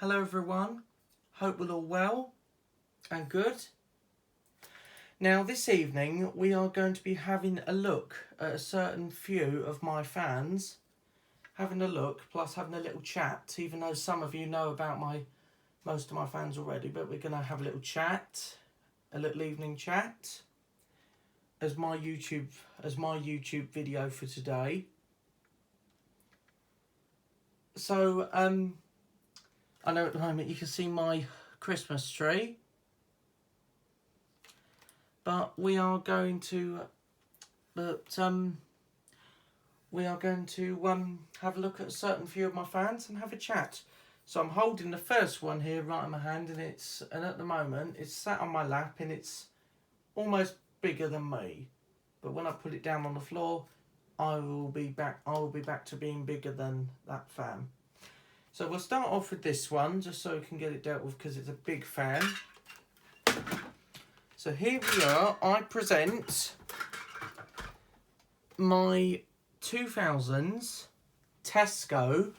Hello everyone, hope we're all well and good. Now this evening we are going to be having a look at a certain few of my fans, having a look plus having a little chat, even though some of you know about most of my fans already, but we're going to have a little chat, a little evening chat as my YouTube video for today. So I know at the moment you can see my Christmas tree, but we are going to have a look at a certain few of my fans and have a chat. So I'm holding the first one here right in my hand, and at the moment it's sat on my lap and it's almost bigger than me. But when I put it down on the floor, I will be back to being bigger than that fan. So we'll start off with this one, just so we can get it dealt with, because it's a big fan. So here we are. I present my 2000s Tesco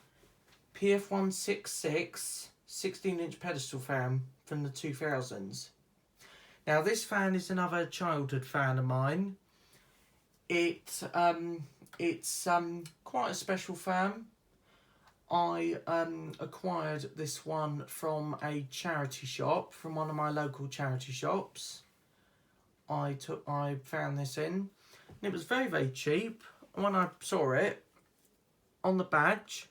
PF166 16-inch pedestal fan from the 2000s. Now this fan is another childhood fan of mine. It's quite a special fan. I acquired this one from a charity shop, from one of my local charity shops. I found this in, and it was very, very cheap. When I saw it on the badge,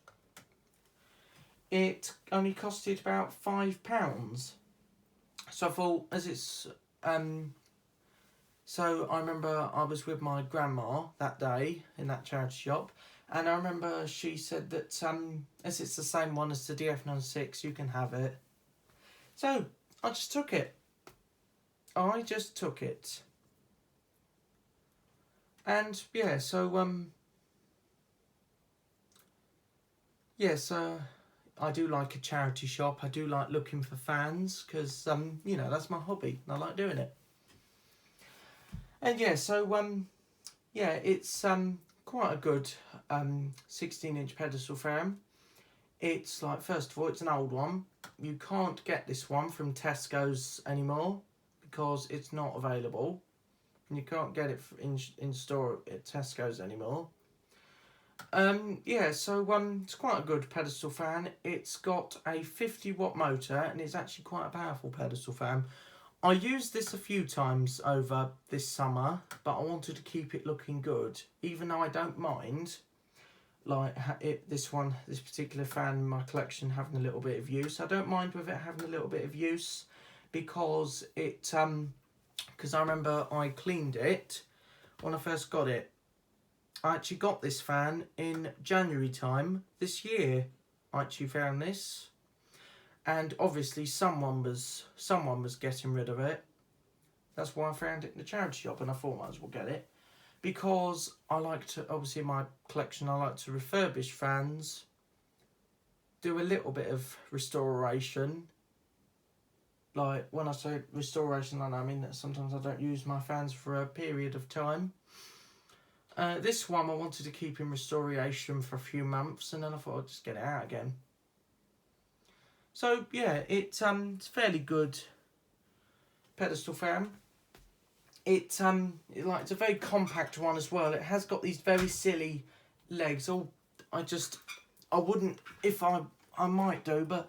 it only costed about £5. So I thought, as it's so I remember I was with my grandma that day in that charity shop, and I remember she said that as it's the same one as the DF96, you can have it. So I just took it. And yeah, so I do like a charity shop. I do like looking for fans because you know, that's my hobby and I like doing it. And yeah, so it's quite a good 16-inch pedestal fan. It's like, first of all, it's an old one. You can't get this one from Tesco's anymore because it's not available. And you can't get it in store at Tesco's anymore. It's quite a good pedestal fan. It's got a 50-watt motor and it's actually quite a powerful pedestal fan. I used this a few times over this summer, but I wanted to keep it looking good, even though I don't mind this particular fan in my collection having a little bit of use. I don't mind with it having a little bit of use because because I remember I cleaned it when I first got it. I actually got this fan in January time this year. I actually found this. And obviously someone was getting rid of it. That's why I found it in the charity shop, and I thought I might as well get it. Because I like to, obviously in my collection, I like to refurbish fans, do a little bit of restoration. Like, when I say restoration, I mean that sometimes I don't use my fans for a period of time. This one I wanted to keep in restoration for a few months, and then I thought I'd just get it out again. So yeah, it's fairly good pedestal fan. It's a very compact one as well. It has got these very silly legs. I wouldn't, if I might do, but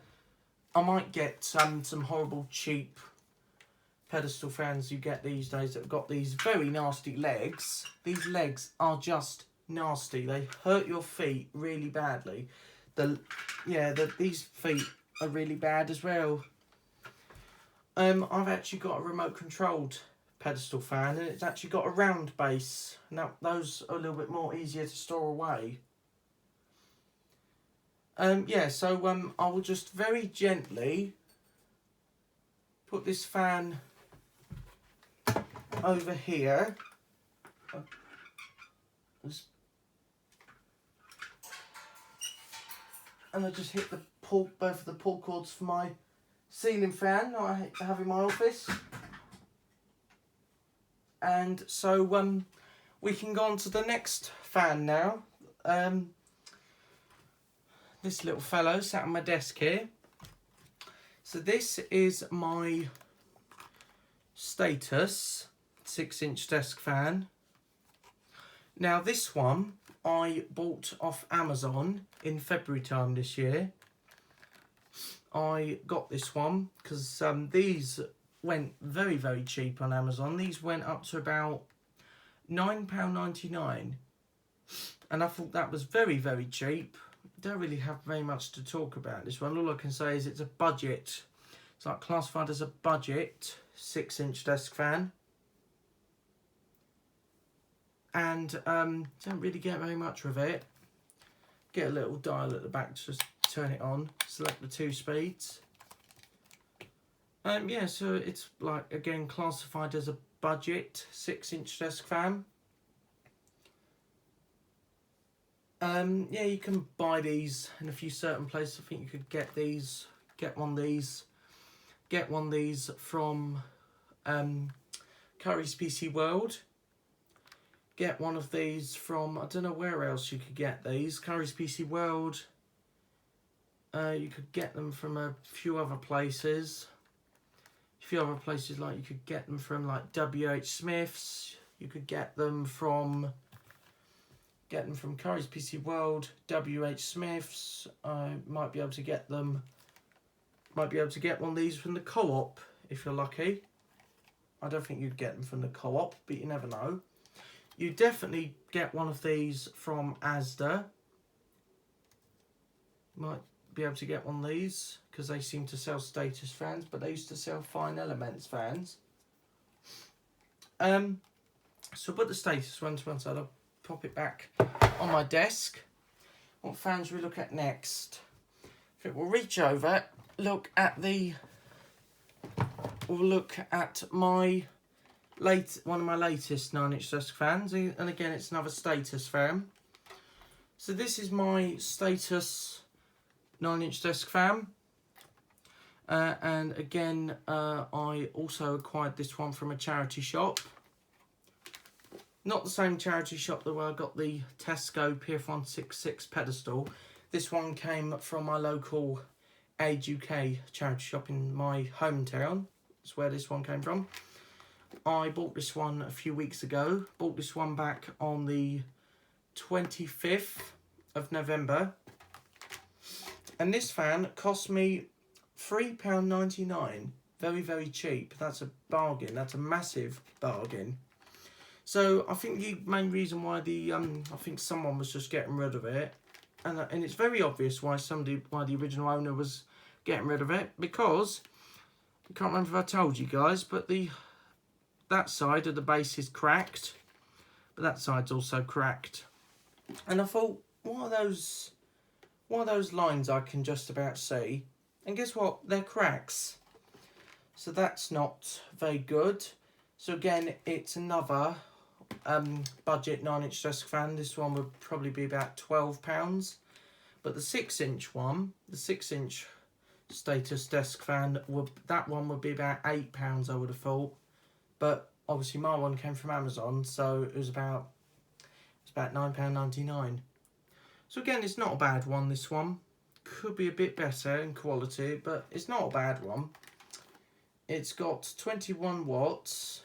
I might get some horrible cheap pedestal fans you get these days that have got these very nasty legs. These legs are just nasty. They hurt your feet really badly. These feet are really bad as well. I've actually got a remote controlled pedestal fan, and it's actually got a round base. Now those are a little bit more easier to store away. I will just very gently put this fan over here. And I just hit both of the pull cords for my ceiling fan that I have in my office. And so we can go on to the next fan now. This little fellow sat on my desk here. So this is my Status 6-inch desk fan. Now this one I bought off Amazon in February time this year. I got this one because these went very, very cheap on Amazon. These went up to about £9.99, and I thought that was very, very cheap. Don't really have very much to talk about this one. All I can say is it's a budget. It's like classified as a budget 6-inch desk fan, and don't really get very much with it. Get a little dial at the back to just turn it on. Select the 2 speeds. Yeah, so it's like, again, classified as a budget 6-inch desk fan. Yeah, you can buy these in a few certain places. I think you could get these, get one of these from Curry's PC World. Get one of these from, I don't know where else you could get these. Curry's PC World. You could get them from a few other places. Like you could get them from like WH Smith's. You could get them from Curry's PC World, WH Smith's. I might be able to get one of these from the Co-op if you're lucky. I don't think you'd get them from the Co-op, but you never know. You definitely get one of these from Asda. Might be able to get one of these because they seem to sell Status fans, but they used to sell Fine Elements fans. So put the Status one to one side. I'll pop it back on my desk. What fans we look at next? If it will reach over, look at my one of my latest 9-inch desk fans, and again it's another Status fan. So this is my Status 9-inch desk fan, and again I also acquired this one from a charity shop. Not the same charity shop that where I got the Tesco PF166 pedestal. This one came from my local Age UK charity shop in my hometown. That's where this one came from. I bought this one a few weeks ago. Bought this one back on the 25th of November. And this fan cost me £3.99. Very, very cheap. That's a bargain. That's a massive bargain. So I think the main reason why I think someone was just getting rid of it, and it's very obvious why the original owner was getting rid of it, because I can't remember if I told you guys, but that side of the base is cracked, but that side's also cracked. And I thought, what are those lines I can just about see? And guess what? They're cracks. So that's not very good. So again, it's another budget 9-inch desk fan. This one would probably be about £12. But the 6-inch one, the 6-inch Status desk fan, would be about £8, I would have thought. But obviously my one came from Amazon, so it was about £9.99. So again, it's not a bad one, this one. Could be a bit better in quality, but it's not a bad one. It's got 21 watts.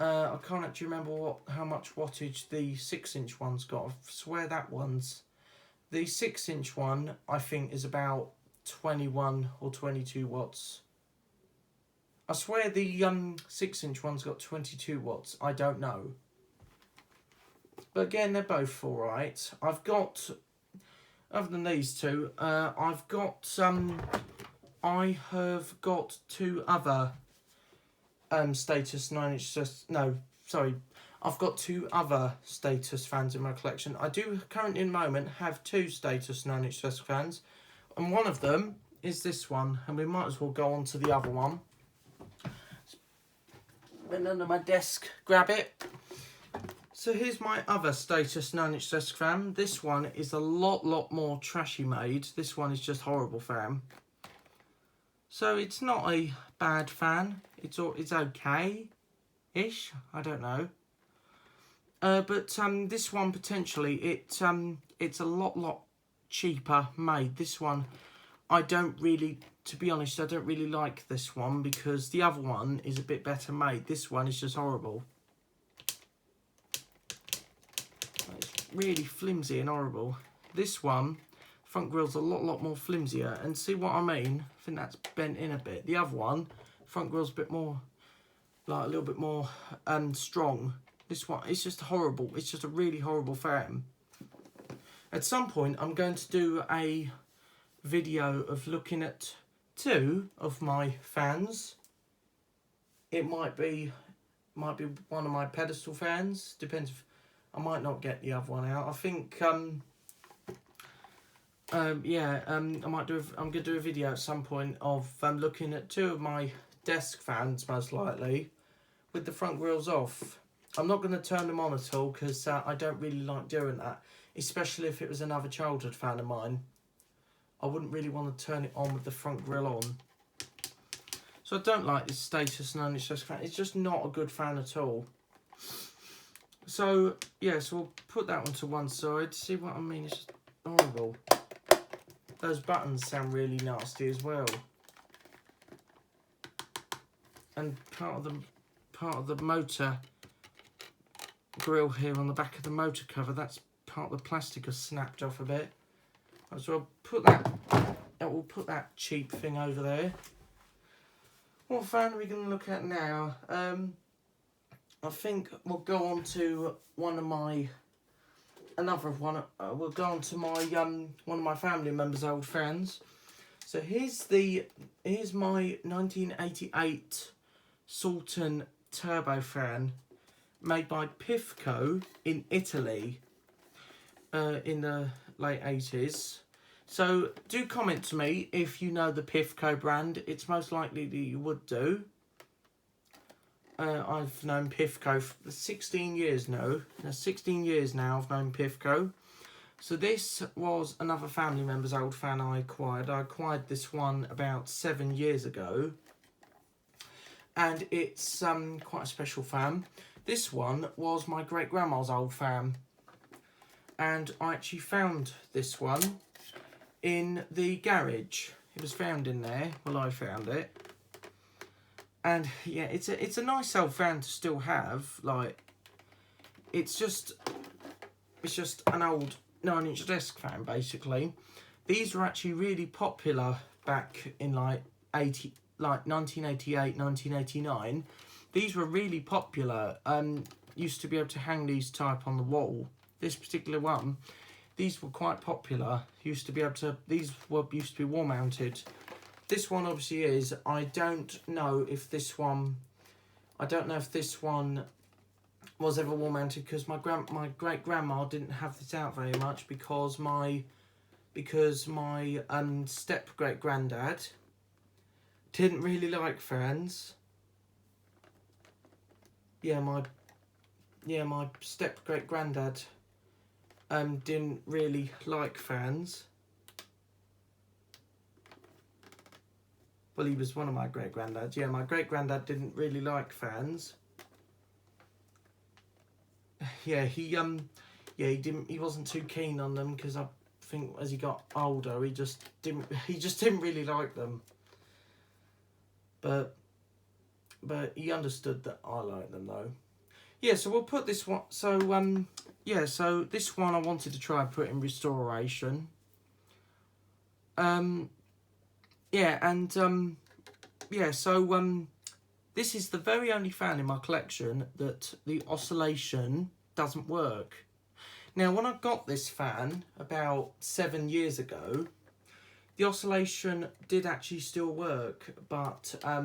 I can't actually remember how much wattage the 6-inch one's got. I swear the 6-inch one, I think, is about 21 or 22 watts. I swear the 6-inch one's got 22 watts. I don't know. But again, they're both alright. I've got, other than these two, I have got 2 other Status 9-inch, I've got 2 other Status fans in my collection. I do currently, in the moment, have 2 Status 9-inch desk fans, and one of them is this one, and we might as well go on to the other one. Went under my desk, grab it. So here's my other Status 9-inch desk fan. This one is a lot more trashy made. This one is just horrible fan. So it's not a bad fan. It's okay-ish. I don't know. But this one potentially it's a lot cheaper made. This one I don't really, to be honest, I don't really like this one because the other one is a bit better made. This one is just horrible. It's really flimsy and horrible. This one, front grill's a lot more flimsier. And see what I mean? I think that's bent in a bit. The other one, front grill's a bit more, like a little bit more strong. This one, it's just horrible. It's just a really horrible fan. At some point, I'm going to do a video of looking at 2 of my fans. It might be one of my pedestal fans. Depends. If, I might not get the other one out. I think I might do. I'm gonna do a video at some point of looking at 2 of my desk fans, most likely, with the front grills off. I'm not going to turn them on at all because I don't really like doing that, especially if it was another childhood fan of mine. I wouldn't really want to turn it on with the front grill on. So I don't like this Status 96 fan. It's just not a good fan at all. So, yeah, so we'll put that one to one side. See what I mean? It's just horrible. Those buttons sound really nasty as well. And part of the motor grill here on the back of the motor cover, that's part of the plastic has snapped off a bit. So I'll put that, we'll put that cheap thing over there. What fan are we going to look at now? I think we'll go on to we'll go on to my one of my family members' old fans. So here's my 1988 Sultan turbo fan made by Pifco in Italy in the late 80s. So do comment to me if you know the Pifco brand. It's most likely that you would do. I've known Pifco for 16 years now. 16 years now I've known Pifco. So this was another family member's old fan I acquired. I acquired this one about 7 years ago. And it's quite a special fan. This one was my great-grandma's old fan. And I actually found this one in the garage. It was found in there. Well, I found it. And yeah, it's a nice old fan to still have. Like, it's just an old 9-inch desk fan, basically. These were actually really popular back in like 1988, 1989. These were really popular. Used to be able to hang these type on the wall. This particular one, these were quite popular. Used to be wall mounted. This one obviously is. I don't know if this one was ever wall mounted because my great grandma didn't have this out very much because my step great granddad didn't really like fans. My step great granddad didn't really like fans. Well, he was one of my great granddads. Yeah, my great granddad didn't really like fans. Yeah, he wasn't too keen on them because I think as he got older, he just didn't really like them. But he understood that I like them though. Yeah, so we'll put this one. So so this one I wanted to try and put in restoration. This is the very only fan in my collection that the oscillation doesn't work. Now, when I got this fan about 7 years ago, the oscillation did actually still work, but I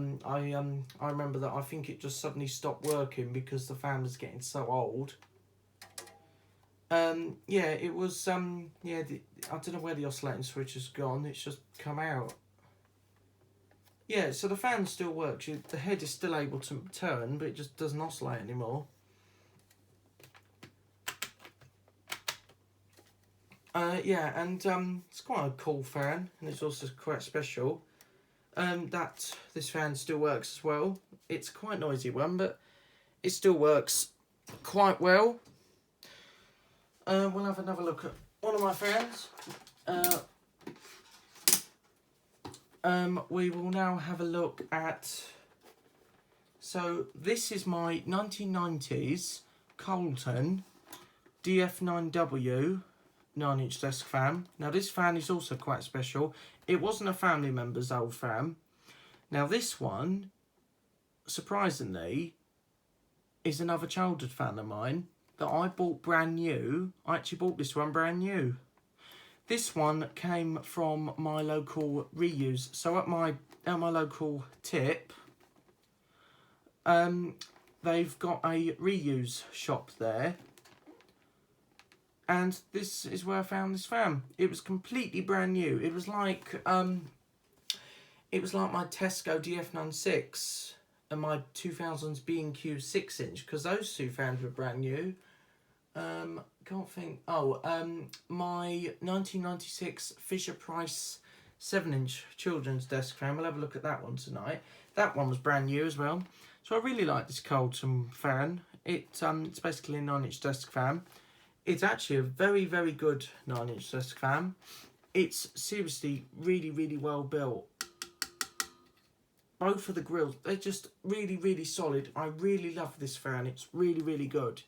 remember that I think it just suddenly stopped working because the fan was getting so old. It was I don't know where the oscillating switch has gone. It's just come out. Yeah, so the fan still works. The head is still able to turn, but it just doesn't oscillate anymore. It's quite a cool fan, and it's also quite special. This fan still works as well. It's quite a noisy one, but it still works quite well. We'll have another look at one of my fans. we will now have a look at... So this is my 1990s Colton DF9W 9-inch desk fan. Now this fan is also quite special. It wasn't a family member's old fan. Now this one, surprisingly, is another childhood fan of mine that I bought brand new. I actually bought this one brand new. This one came from my local reuse. So at my local tip, they've got a reuse shop there. And this is where I found this fan. It was completely brand new. It was like my Tesco DF96 and my 2000s B&Q 6-inch, because those two fans were brand new. Can't think. My 1996 Fisher-Price 7-inch children's desk fan. We'll have a look at that one tonight. That one was brand new as well. So I really like this Colton fan. It's basically a 9-inch desk fan. It's actually a very, very good 9-inch desk fan. It's seriously really, really well built. Both of the grills, they're just really, really solid. I really love this fan. It's really, really good.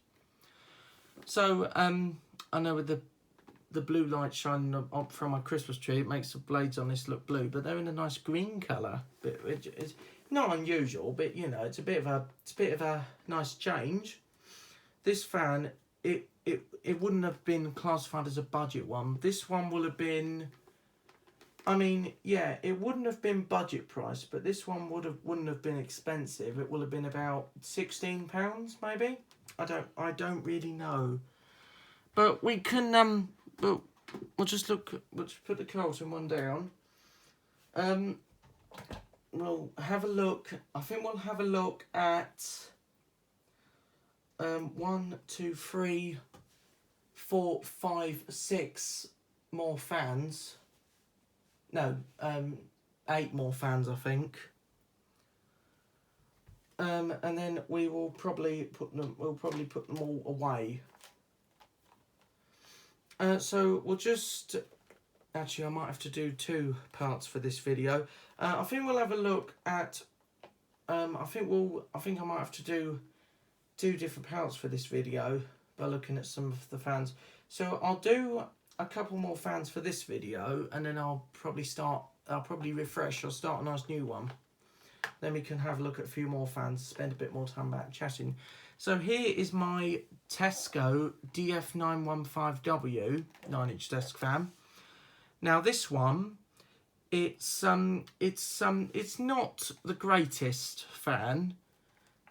So, I know with the blue light shining up from my Christmas tree, it makes the blades on this look blue, but they're in a nice green colour. It's not unusual, but you know, it's a bit of a nice change. This fan, it wouldn't have been classified as a budget one. This one will have been, I mean, yeah, it wouldn't have been budget price, but this one wouldn't have been expensive. It would have been about £16 maybe. I don't really know. But we can but we'll just put the Colton one down. We'll have a look. I think we'll have a look at 1, 2, 3, 4, 5, 6 more fans. No, 8 more fans, I think. And then we will probably put them all away. So we'll just... Actually, I might have to do 2 parts for this video. I think we'll have a look at... I think I might have to do 2 different parts for this video by looking at some of the fans. So I'll do a couple more fans for this video, and then I'll probably refresh or start a nice new one. Then we can have a look at a few more fans, spend a bit more time back chatting. So here is my Tesco DF915W 9-inch desk fan. Now this one, it's not the greatest fan,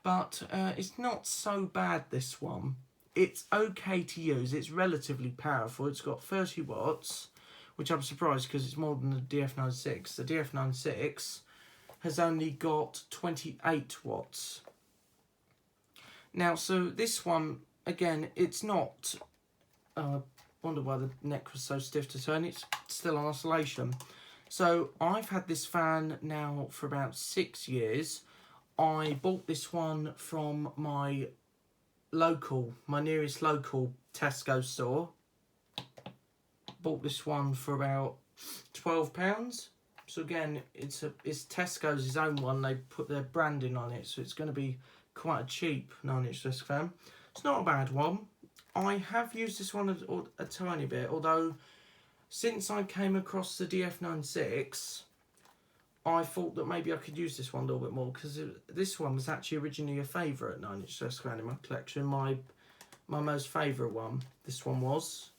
but it's not so bad, this one. It's okay to use. It's relatively powerful. It's got 30 watts, which I'm surprised because it's more than the DF96. The DF96 has only got 28 watts. Now, so this one, again, it's not... I wonder why the neck was so stiff to turn. It's still on oscillation. So I've had this fan now for about 6 years. I bought this one from my nearest local Tesco store. Bought this one for about £12. So again, it's Tesco's own one. They put their branding on it, so it's going to be quite a cheap 9-inch desk fan. It's not a bad one. I have used this one a tiny bit, although since I came across the DF96, I thought that maybe I could use this one a little bit more, because this one was actually originally a favourite 9-inch desk fan in my collection. My most favourite one, this one was.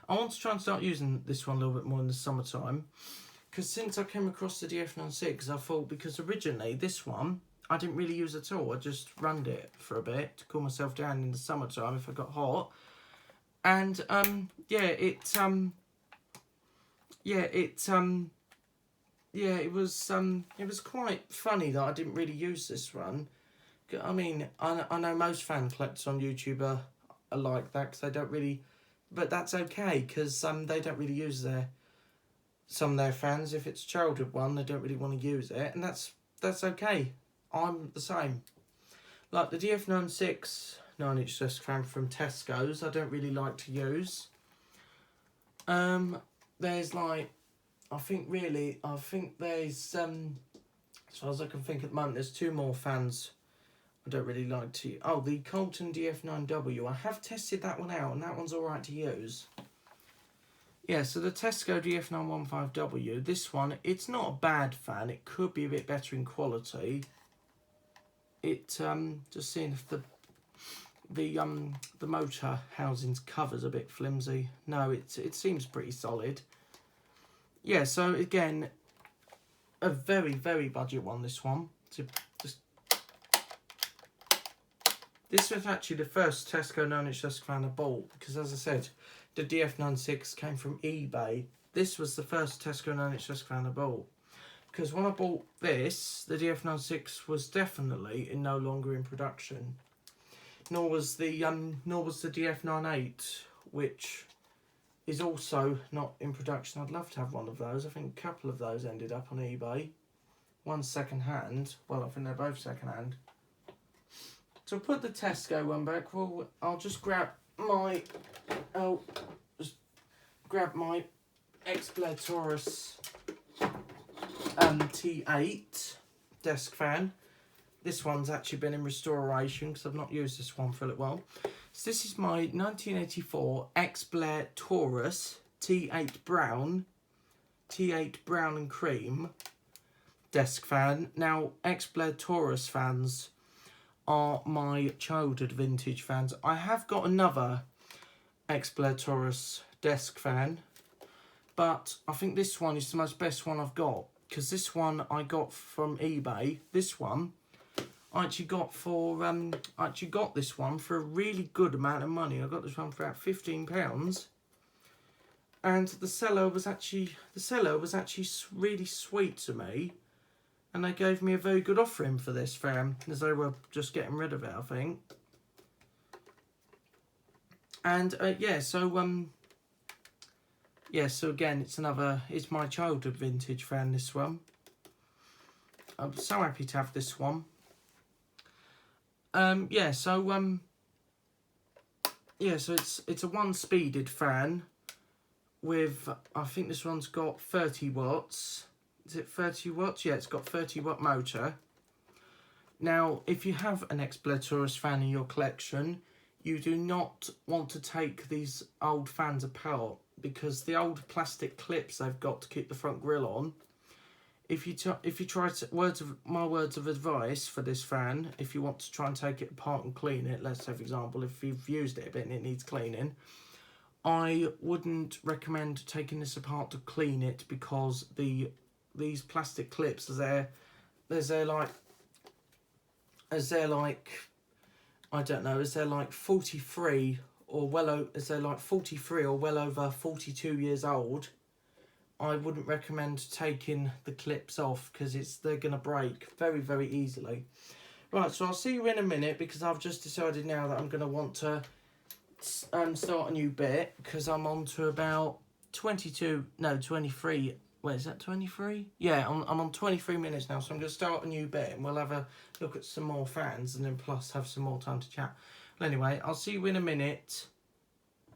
I want to try and start using this one a little bit more in the summertime, because since I came across the DF96, I thought, because originally this one I didn't really use at all. I just runned it for a bit to cool myself down in the summertime if I got hot. And it was quite funny that I didn't really use this one. I mean, I know most fan collectors on YouTube are like that, because they don't really, but that's okay, because they don't really use some of their fans. If it's a childhood one, they don't really want to use it, and that's okay. I'm the same. Like the DF96 9-inch desk fan from Tesco's, I don't really like to use. There's like, I think there's, as far as I can think at the moment, there's two more fans I don't really like to... Oh, the Colton DF9W. I have tested that one out, and that one's alright to use. Yeah, so the Tesco DF915W, this one, it's not a bad fan. It could be a bit better in quality. It, just seeing if the motor housing's cover's a bit flimsy. No, it seems pretty solid. Yeah, so again, a very, very budget one, this one. So just... This was actually the first Tesco 9-inch desk fan I bought, because as I said, the DF96 came from eBay. This was the first Tesco 9-inch desk fan I bought. Because when I bought this, the DF96 was definitely no longer in production. Nor was the DF98, which is also not in production. I'd love to have one of those. I think a couple of those ended up on eBay. One's second hand. Well, I think they're both second hand. So I'll put the Tesco one back. Well, I'll just grab my XBlair Taurus T8 desk fan. This one's actually been in restoration because I've not used this one for a little while. So this is my 1984 XBlair Taurus T8 Brown and Cream desk fan. Now, XBlair Taurus fans are my childhood vintage fans. I have got another XBlair Taurus desk fan, but I think this one is the most best one I've got, because this one I got from eBay. This one I actually got this one for a really good amount of money. I got this one for about £15, and the seller was actually really sweet to me, and they gave me a very good offering for this fan, as they were just getting rid of it, I think. And yeah, so again, it's my childhood vintage fan, this one. I'm so happy to have this one. So it's a one-speeded fan with, I think this one's got 30 watts. Is it 30 watts? Yeah, it's got 30 watt motor. Now, if you have an XBlair Taurus fan in your collection, you do not want to take these old fans apart, because the old plastic clips they've got to keep the front grille on, if you try to, words of advice for this fan, if you want to try and take it apart and clean it, let's say for example if you've used it a bit and it needs cleaning, I wouldn't recommend taking this apart to clean it, because these plastic clips are like 43 or well over 42 years old. I wouldn't recommend taking the clips off, because they're going to break very, very easily. Right, so I'll see you in a minute, because I've just decided now that I'm going to want to start a new bit, because I'm on to about 23. Wait, is that 23? Yeah, I'm on 23 minutes now, so I'm going to start a new bit, and we'll have a look at some more fans, and then plus have some more time to chat. Well, anyway, I'll see you in a minute.